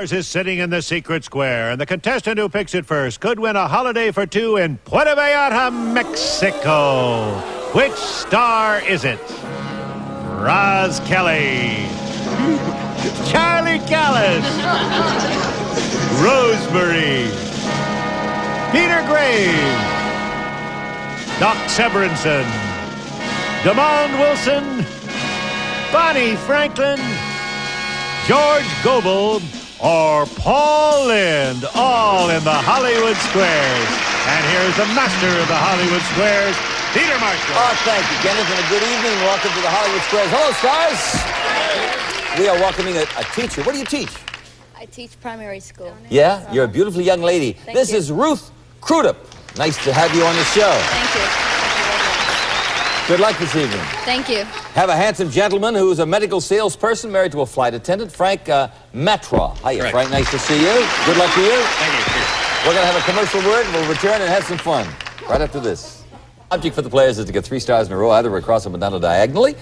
Is sitting in the secret square, and the contestant who picks it first could win a holiday for two in Puerto Vallarta, Mexico. Which star is it? Roz Kelly, Charlie Callas, Rosemary, Peter Graves, Doc Severenson, Damon Wilson, Bonnie Franklin, George Gobel, or Paul Lynde, all in the Hollywood Squares. And here's the master of the Hollywood Squares, Peter Marshall. Oh, thank you, Kenneth, and a good evening. Welcome to the Hollywood Squares. Hello, stars. We are welcoming a teacher. What do you teach? I teach primary school. Yeah? You're a beautiful young lady. Thank This you. is Ruth Crudip. Nice to have you on the show. Thank you. Good luck this evening. Thank you. Have a handsome gentleman who's a medical salesperson married to a flight attendant, Frank Metra. Hiya, Correct. Frank. Nice to see you. Good luck to you. Thank you. We're going to have a commercial word, and we'll return and have some fun right after this. Object for the players is to get 3 stars in a row, either across or down or diagonally.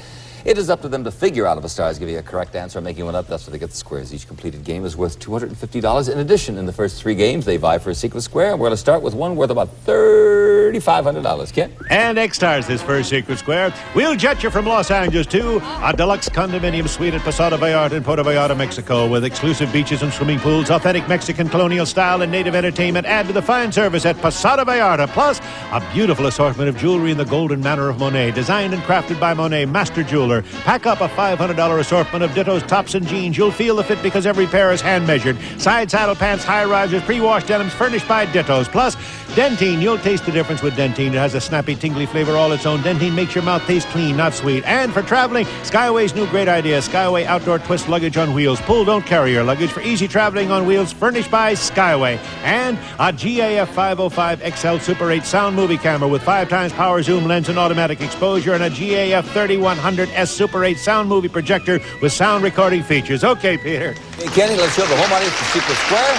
It is up to them to figure out if a star is giving you a correct answer or making one up. That's where they get the squares. Each completed game is worth $250. In addition, in the first 3 games, they vie for a secret square. We're going to start with one worth about $3,500. Ken? And X stars this first secret square. We'll jet you from Los Angeles to a deluxe condominium suite at Posada Vallarta in Puerto Vallarta, Mexico, with exclusive beaches and swimming pools, authentic Mexican colonial style, and native entertainment. Add to the fine service at Posada Vallarta, plus a beautiful assortment of jewelry in the golden manner of Monet, designed and crafted by Monet, master jeweler. Pack up a $500 assortment of dittos, tops, and jeans. You'll feel the fit because every pair is hand-measured. Side saddle pants, high risers, pre-washed denims furnished by Dittos. Plus, Dentine. You'll taste the difference with Dentine. It has a snappy, tingly flavor all its own. Dentine makes your mouth taste clean, not sweet. And for traveling, Skyway's new great idea. Skyway Outdoor Twist Luggage on Wheels. Pull, don't carry your luggage for easy traveling on wheels, furnished by Skyway. And a GAF 505 XL Super 8 sound movie camera with 5 times power zoom lens and automatic exposure, and a GAF 3100S Super 8 sound movie projector with sound recording features. Okay, Peter. Hey, Kenny, let's show the home audience the secret square.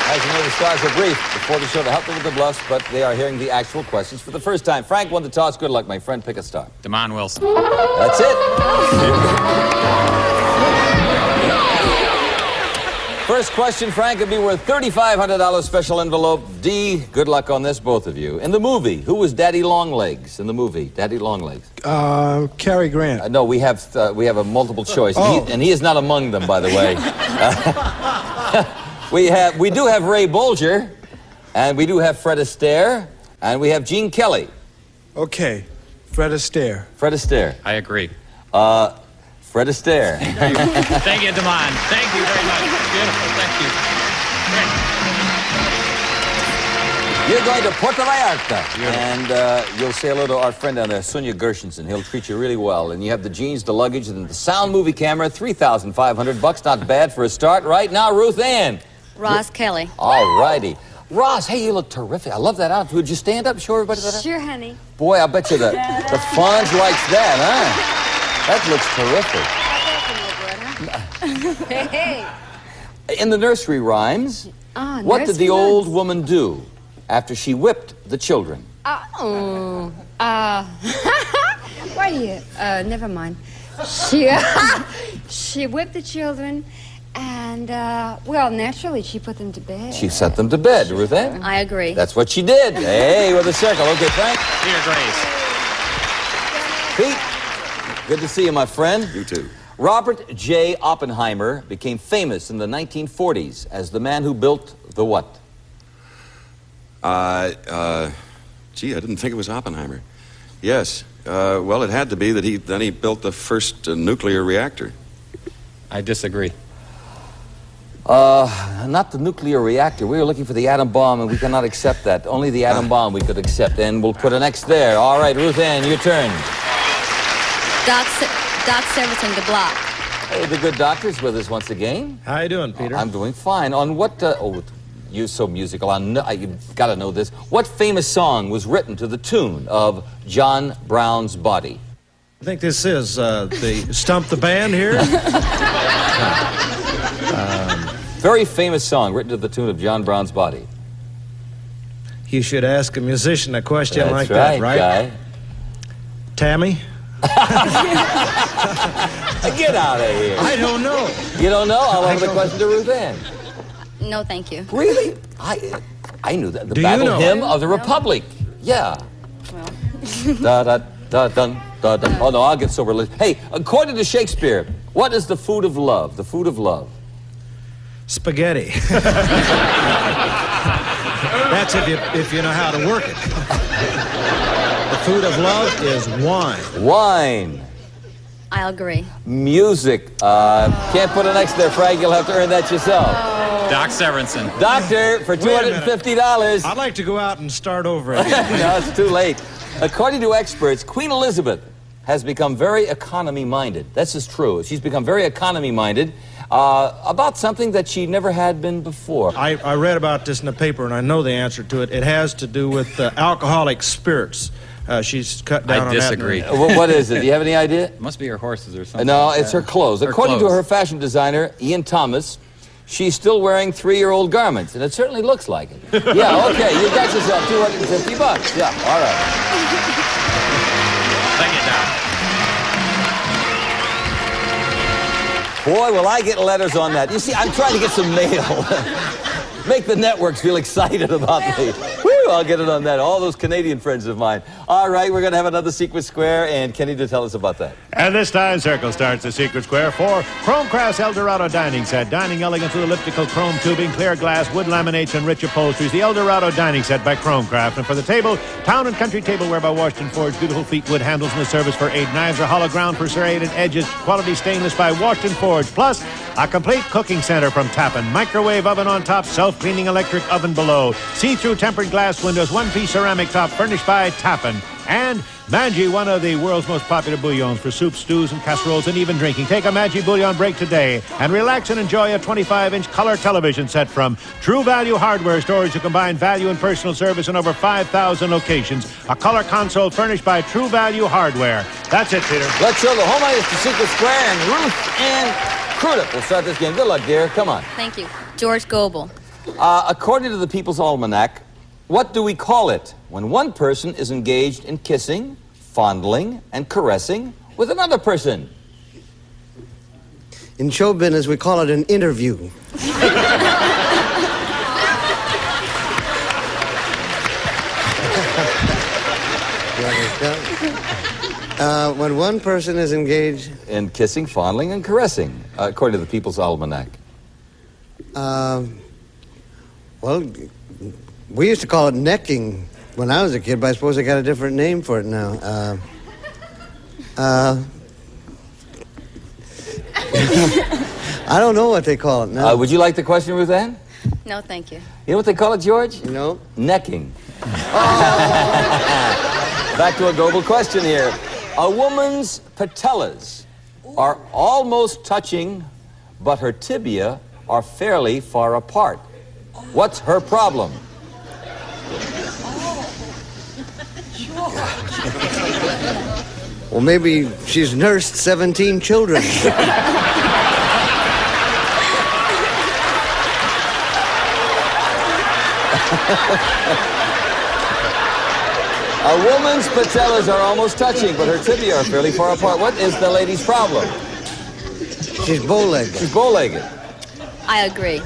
As you know, the stars are brief before the show to help them with the bluffs, but they are hearing the actual questions for the first time. Frank won the toss. Good luck, my friend. Pick a star. Damon Wilson. That's it. First question, Frank, would be worth $3,500 special envelope. D, good luck on this, both of you. In the movie, who was Daddy Longlegs in the movie? Daddy Longlegs. Cary Grant. No, we have a multiple choice, and he is not among them, by the way. We do have Ray Bolger, and we do have Fred Astaire, and we have Gene Kelly. Okay, Fred Astaire. Fred Astaire. I agree. Fred Astaire. Thank you, Damon. Thank you very much. Beautiful. Thank you. Great. You're going to Puerto Vallarta, and you'll say hello to our friend down there, Sonia Gershenson. He'll treat you really well. And you have the jeans, the luggage, and the sound movie camera. $3,500. Not bad for a start. Right now, Ruth Ann. Roz Kelly. All righty. Roz, hey, you look terrific. I love that outfit. Would you stand up, show everybody that? Sure, honey. Boy, I bet you the Fonz likes that, huh? That looks terrific. Hey. In the nursery rhymes, what did the old woman do after she whipped the children? Why do you? Never mind. She whipped the children, and well, naturally, she put them to bed. She sent them to bed, Ruth Ann. I agree. That's what she did. Hey, with a circle. Okay, Frank. Peter Grace. Pete, good to see you, my friend. You too. Robert J. Oppenheimer became famous in the 1940s as the man who built the what? Gee, I didn't think it was Oppenheimer. Yes. Well, it had to be that he built the first nuclear reactor. I disagree. Not the nuclear reactor. We were looking for the atom bomb, and we cannot accept that. Only the atom bomb we could accept, and we'll put an X there. All right, Ruth Ann, your turn. Doc Severenson, the block. Hey, the good doctor's with us once again. How you doing, Peter? I'm doing fine. On what, you're so musical. You've got to know this. What famous song was written to the tune of John Brown's Body? I think this is the Stump the Band here. Very famous song written to the tune of John Brown's Body. You should ask a musician a question That's like right, that, right? Guy. Tammy? Get out of here. I don't know. You don't know? I'll have the question to Ruth Ann. No, thank you. Really? I knew that. The Do you Battle know Hymn it? of the Republic. Yeah. Well, Da da da dun da dun. Oh no, I'll get so religious. Hey, according to Shakespeare, what is the food of love? The food of love. Spaghetti. That's if you know how to work it. The food of love is wine. Wine. I'll agree. Music. Can't put an X there, Frank. You'll have to earn that yourself. Doc Severenson. Doctor, for Wait a minute. $250. I'd like to go out and start over again. No, it's too late. According to experts, Queen Elizabeth has become very economy-minded. This is true. She's become very economy-minded about something that she never had been before. I read about this in the paper, and I know the answer to it. It has to do with alcoholic spirits. She's cut down I on disagree. that. What is it? Do you have any idea? It must be her horses or something. No, like it's that. her clothes. According to clothes. her fashion designer, Ian Thomas, she's still wearing 3-year-old garments, and it certainly looks like it. Yeah, okay, you got yourself $250. Yeah, all right. Thank you, Doc. Boy, will I get letters on that. You see, I'm trying to get some mail. Make the networks feel excited about me. Woo, I'll get it on that. All those Canadian friends of mine. All right, we're going to have another Secret Square, and Kenny to tell us about that. And this time, Circle starts the Secret Square for Chromecraft's Eldorado Dining Set. Dining elegance with elliptical chrome tubing, clear glass, wood laminates, and rich upholsteries. The Eldorado Dining Set by Chromecraft. And for the table, Town and Country Tableware by Washington Forge. Beautiful feet wood handles in the service for 8 knives or hollow ground for serrated edges. Quality stainless by Washington Forge. Plus, a complete cooking center from Tappan. Microwave oven on top, self-cleaning electric oven below. See-through tempered glass windows, one-piece ceramic top furnished by Tappan. And Maggi, one of the world's most popular bouillons for soups, stews, and casseroles, and even drinking. Take a Maggi bouillon break today and relax and enjoy a 25-inch color television set from True Value Hardware Stores to combine value and personal service in over 5,000 locations. A color console furnished by True Value Hardware. That's it, Peter. Let's show the home ice to Secret Square and Ruth and Crudip. We'll start this game. Good luck, dear. Come on. Thank you. George Gobel. According to the People's Almanac, what do we call it when one person is engaged in kissing, fondling, and caressing with another person? In show business, we call it an interview. When one person is engaged... In kissing, fondling, and caressing, according to the People's Almanac. Well, we used to call it necking when I was a kid, but I suppose they got a different name for it now. I don't know what they call it now. Would you like the question, Ruth Ann? No, thank you. You know what they call it, George? No? Necking. Back to a global question here. A woman's patellas are almost touching, but her tibia are fairly far apart. What's her problem? Well, maybe she's nursed 17 children. A woman's patellas are almost touching, but her tibia are fairly far apart. What is the lady's problem? She's bow-legged. She's bow-legged. I agree.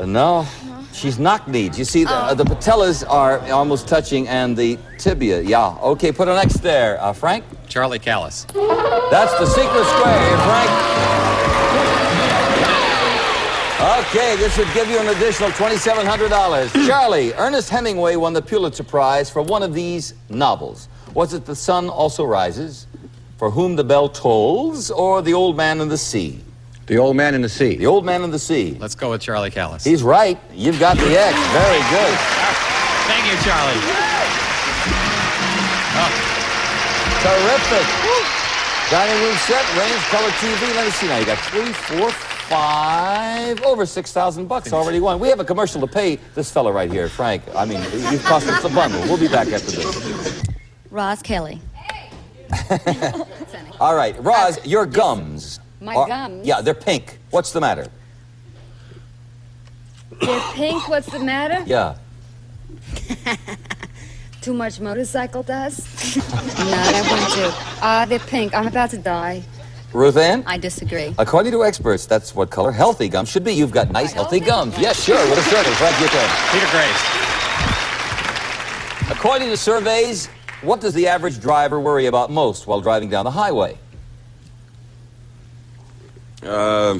No, she's knock-kneed. You see, the patellas are almost touching, and the tibia, yeah. Okay, put an X there. Frank? Charlie Callas. That's the Secret Square here, Frank. Okay, this would give you an additional $2,700. Charlie, Ernest Hemingway won the Pulitzer Prize for one of these novels. Was it The Sun Also Rises, For Whom the Bell Tolls, or The Old Man in the Sea? The Old Man in the Sea. The Old Man in the Sea. Let's go with Charlie Callas. He's right. You've got the X. Very good. Thank you, Charlie. Terrific. Dining room set, range, color TV. Let me see now. You got 3, 4, 5, over $6,000 already won. We have a commercial to pay this fella right here, Frank. I mean, you've cost us a bundle. We'll be back after this. Roz Kelly. All right, Roz, your gums. My are- gums? Yeah, they're pink. What's the matter? They're pink. What's the matter? Yeah. Too much motorcycle dust? No, that won't do. They're pink. I'm about to die. Ruth Ann? I disagree. According to experts, that's what color healthy gums should be. You've got nice, healthy gums. Yes, sure, with a circle. Frank, your turn. Peter Grace. According to surveys, what does the average driver worry about most while driving down the highway? Yeah,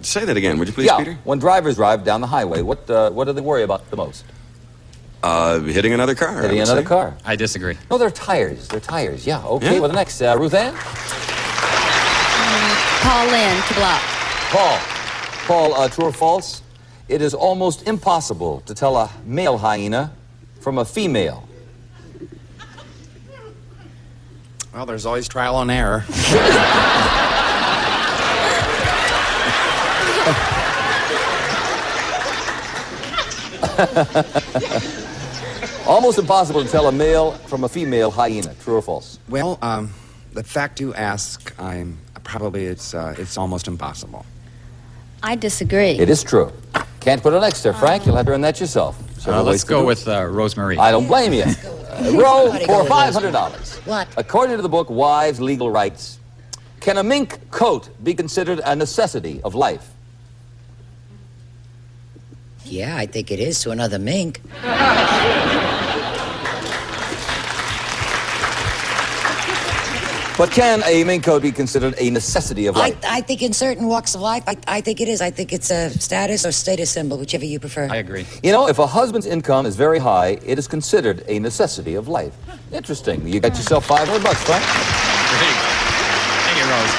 say that again, would you please, Yeah, Peter? when drivers drive down the highway, what do they worry about the most? Hitting another car. Hitting another car. I disagree. No, they're tires. They're tires. Yeah, okay. Yeah. Well, the next, Ruth Ann? Paul Lynde to block. Paul, true or false? It is almost impossible to tell a male hyena from a female. Well, there's always trial and error. Almost impossible to tell a male from a female hyena. True or false? Well, the fact you ask, it's almost impossible. I disagree. It is true. Can't put an X there, Frank. You'll have to earn that yourself. So Let's go with Rosemary. I don't blame you. Row for $500. What? According to the book Wives' Legal Rights, can a mink coat be considered a necessity of life? Yeah, I think it is to another mink. But can a mink coat be considered a necessity of life? I think in certain walks of life, I think it is. I think it's a status or status symbol, whichever you prefer. I agree. You know, if a husband's income is very high, it is considered a necessity of life. Interesting. You got yourself $500, Frank? Great. Thank you, Rose.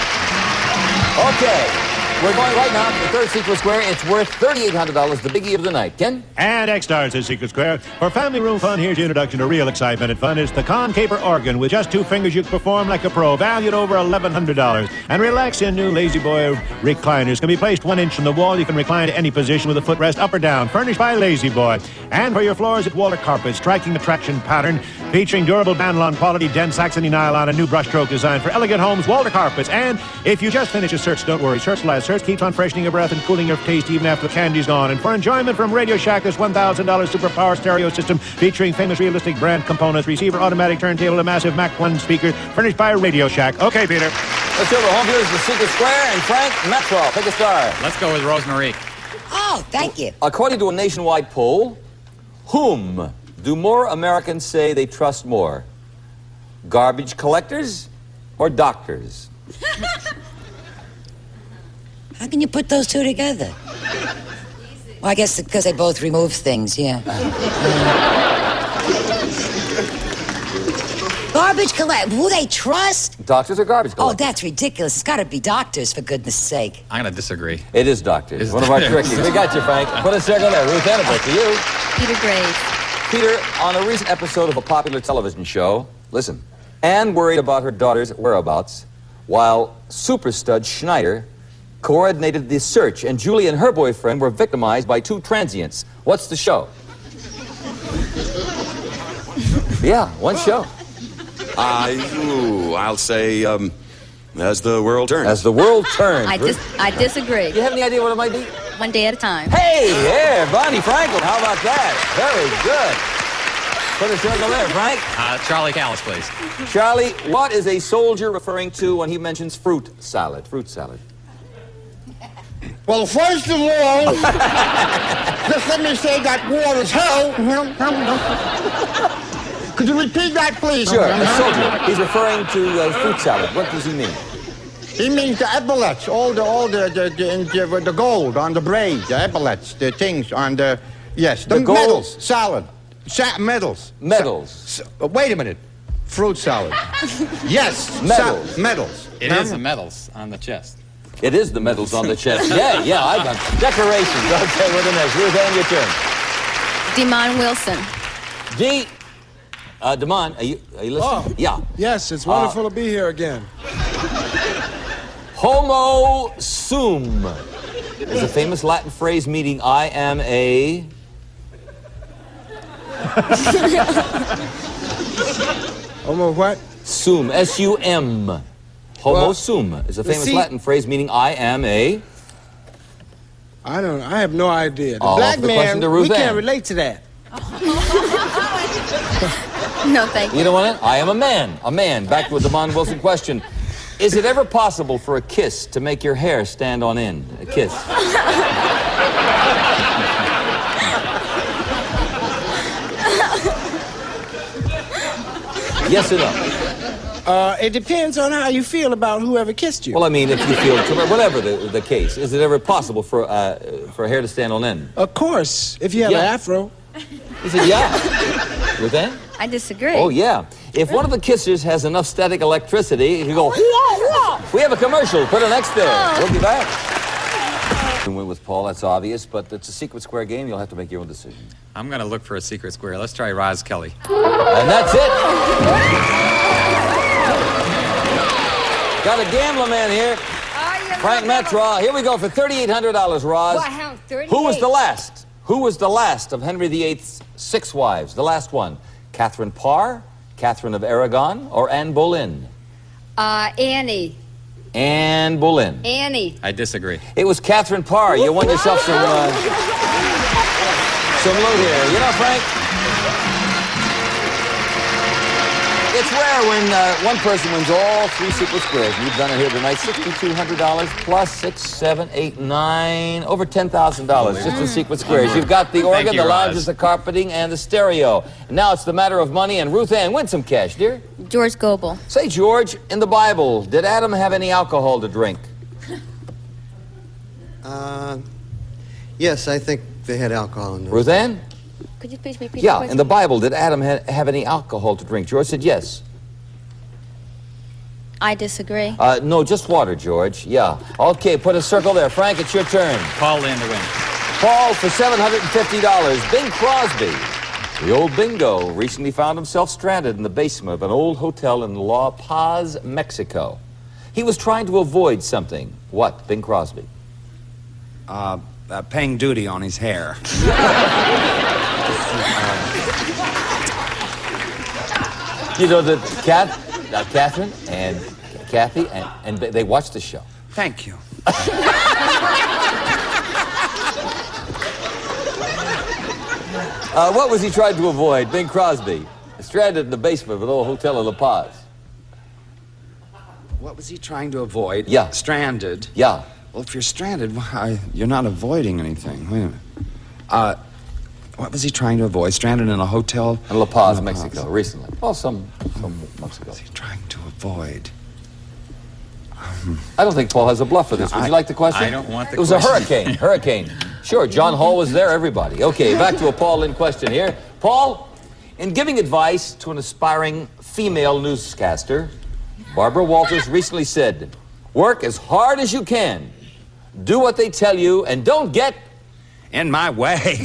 Okay. We're going right now to the third Secret Square. It's worth $3,800, the biggie of the night. Ken? And X stars is Secret Square. For family room fun, here's your introduction to real excitement and fun. It's the Concaper organ. With just 2 fingers, you can perform like a pro, valued over $1,100. And relax in new Lazy Boy recliners. Can be placed 1 inch from the wall. You can recline to any position with a footrest up or down. Furnished by Lazy Boy. And for your floors, it's Walter Carpet. Striking attraction pattern. Featuring durable Banlon quality, dense Saxony nylon, and new brushstroke design for elegant homes, Walter Carpets. And if you just finished a search, don't worry. Search lasts. Search keeps on freshening your breath and cooling your taste even after the candy's gone. And for enjoyment from Radio Shack, this $1,000 superpower stereo system featuring famous realistic brand components, receiver, automatic turntable, and massive Mac 1 speaker, furnished by Radio Shack. Okay, Peter. Let's go to home viewers, the Secret Square, and Frank Metra. Pick a star. Let's go with Rosemary. Oh, thank you. According to a nationwide poll, whom do more Americans say they trust more? Garbage collectors or doctors? How can you put those two together? Well, I guess because they both remove things, yeah. Garbage collect. Who they trust? Doctors or garbage Oh, collectors? that's ridiculous. It's got to be doctors, for goodness sake. I'm going to disagree. It is doctors. Is One of our there- trickies. We got you, Frank. Put a circle there. Ruth Ann, to you. Peter Grace. Peter, on a recent episode of a popular television show, listen, Anne worried about her daughter's whereabouts while super stud Schneider coordinated the search, and Julie and her boyfriend were victimized by 2 transients. What's the show? Yeah, one show. I'll say, as the world turns. As the world turns. I disagree. Do you have any idea what it might be? 1 day at a time. Hey, yeah, Bonnie Franklin. How about that? Very good. Put a circle there, Frank. Charlie Callas, please. Charlie, what is a soldier referring to when he mentions fruit salad? Fruit salad. Well, first of all, just let me say that war is hell. Could you repeat that, please? Sure, a soldier. He's referring to fruit salad. What does he mean? He means the epaulets, all the gold on the braid, the epaulets, the things on the, yes, the gold? medals, salad, medals. Medals. Wait a minute, fruit salad. Yes, Medals. medals. It is the medals on the chest. It is the medals on the chest. Yeah, I got decorations. Okay, what the next? Ruth Ann, your turn. Demond Wilson. D. Demond, are you listening? Oh. Yeah. Yes, it's wonderful to be here again. Homo sum is a famous Latin phrase meaning I am a... Homo what? Sum, S-U-M. Homo sum is a famous Latin phrase meaning I am a... I have no idea. The Oh, black the question man, to Ruth we Ann. can't relate to that. No, thank you. You know what? I am a man. A man. Back to a Demond Wilson question. Is it ever possible for a kiss to make your hair stand on end? A kiss. Yes or no? It depends on how you feel about whoever kissed you. Well, I mean, if you feel, whatever the case, is it ever possible for hair to stand on end? Of course, if you have an afro. He said, yeah. With that? I disagree. Oh, yeah. If one of the kissers has enough static electricity, you can go, whoa, whoa. We have a commercial. Put an X there. We'll be back. You win with Paul, that's obvious, but it's a secret square game. You'll have to make your own decision. I'm going to look for a secret square. Let's try Roz Kelly. And that's it. Got a gambler man here. Frank Metra. Here we go for $3,800, Roz. Wow, 38. Who was the last? Who was the last of Henry VIII's 6 wives? The last one. Catherine Parr, Catherine of Aragon, or Anne Boleyn? Annie. Anne Boleyn. Annie. I disagree. It was Catherine Parr. You won yourself some loot here. You know, Frank, it's rare when one person wins all 3 secret squares. You've done it here tonight. $6,200 plus 6, 7, 8, 9, over $10,000 just in secret squares. You've got the organ, the lounges, the carpeting, and the stereo. And now it's the matter of money. And Ruth Ann, win some cash, dear. George Gobel. Say, George, in the Bible, did Adam have any alcohol to drink? Yes, I think they had alcohol in there. Ruth Ann? Could you please repeat the Yeah, question? in the Bible, did Adam have any alcohol to drink? George said yes. I disagree. No, just water, George. Yeah. Okay, put a circle there. Frank, it's your turn. Paul Lynde to win. Paul for $750. Bing Crosby, the old bingo, recently found himself stranded in the basement of an old hotel in La Paz, Mexico. He was trying to avoid something. What, Bing Crosby? Paying duty on his hair. You know that Catherine and Kathy, and they watched the show. Thank you. What was he trying to avoid? Bing Crosby, stranded in the basement of an old hotel in La Paz. What was he trying to avoid? Yeah. Stranded? Yeah. Well, if you're stranded, you're not avoiding anything. Wait a minute. What was he trying to avoid? Stranded in a hotel? In La Paz, Mexico, recently. Well, some months ago. What was he trying to avoid? I don't think Paul has a bluff for this. Would you like the question? I don't want the question. It was a hurricane. Hurricane. Sure, John Hall was there, everybody. Okay, back to a Paul Lynde question here. Paul, in giving advice to an aspiring female newscaster, Barbara Walters recently said, work as hard as you can. Do what they tell you and don't get in my way.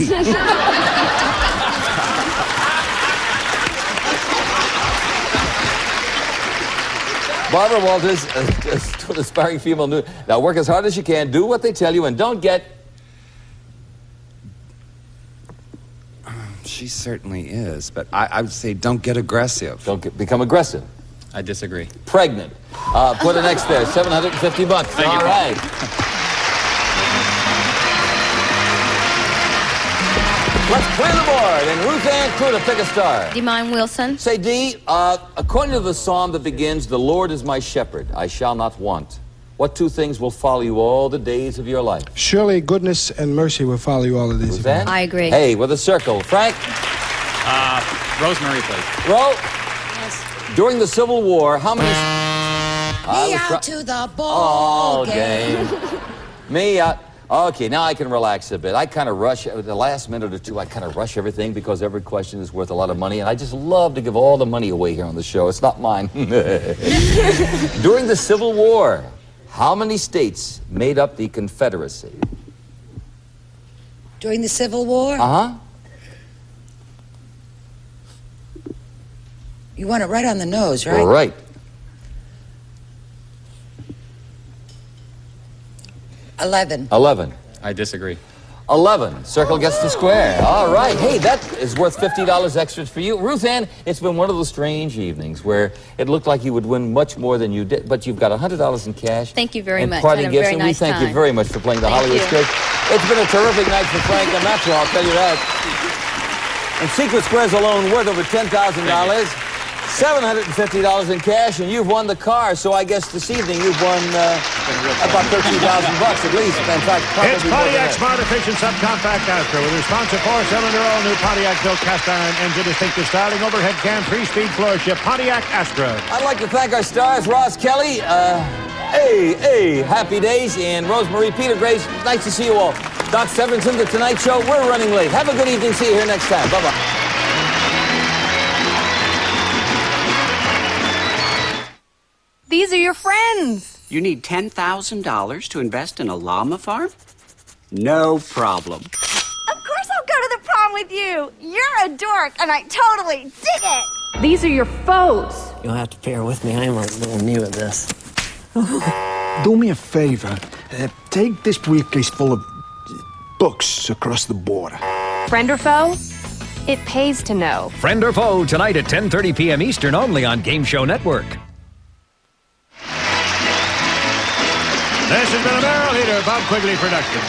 Barbara Walters, to an aspiring female news. Now, work as hard as you can, do what they tell you, and don't get... She certainly is, but I would say don't get aggressive. Don't become aggressive. I disagree. Pregnant. Put an X there, $750. All right. Let's clear the board, and Ruth Ann Crudip, pick a star. Demond Wilson. Say, D, according to the psalm that begins, the Lord is my shepherd, I shall not want. What 2 things will follow you all the days of your life? Surely goodness and mercy will follow you all of these. Ruth Ann? I agree. Hey, with a circle. Frank? Rosemary, please. Ro? Yes. During the Civil War, how many... Me out to the ball game. Me out... Okay, now I can relax a bit. I kind of rush, the last minute or two, I kind of rush everything because every question is worth a lot of money, and I just love to give all the money away here on the show. It's not mine. During the Civil War, how many states made up the Confederacy? During the Civil War? Uh-huh. You want it right on the nose, right? Right. $11. 11. I disagree. 11. Circle gets the square. All right. Hey, that is worth $50 extra for you. Ruth Ann, it's been one of those strange evenings where it looked like you would win much more than you did, but you've got $100 in cash. Thank you very much. Party Had a gifts, very and nice we thank you time. very much for playing the Hollywood Script. It's been a terrific night for Frank and Metra, I'll tell you that. And Secret Squares alone worth over $10,000. $750 in cash, and you've won the car. So I guess this evening you've won about $13,000 at least. In fact, probably It's more than Pontiac that. Smart Efficient Subcompact Astra with responsive 4-cylinder all-new Pontiac built cast iron engine, distinctive styling, overhead cam, 3-speed floor shift, Pontiac Astra. I'd like to thank our stars, Roz Kelly, Happy Days, and Rosemarie Petergraves. Nice to see you all. Doc Severenson, The Tonight Show. We're running late. Have a good evening. See you here next time. Bye-bye. These are your friends. You need $10,000 to invest in a llama farm? No problem. Of course I'll go to the prom with you. You're a dork, and I totally dig it. These are your foes. You'll have to bear with me. I am a little new at this. Do me a favor. Take this briefcase full of books across the border. Friend or foe? It pays to know. Friend or Foe, tonight at 10:30 p.m. Eastern, only on Game Show Network. This has been a Barrel Heater Bob Quigley production.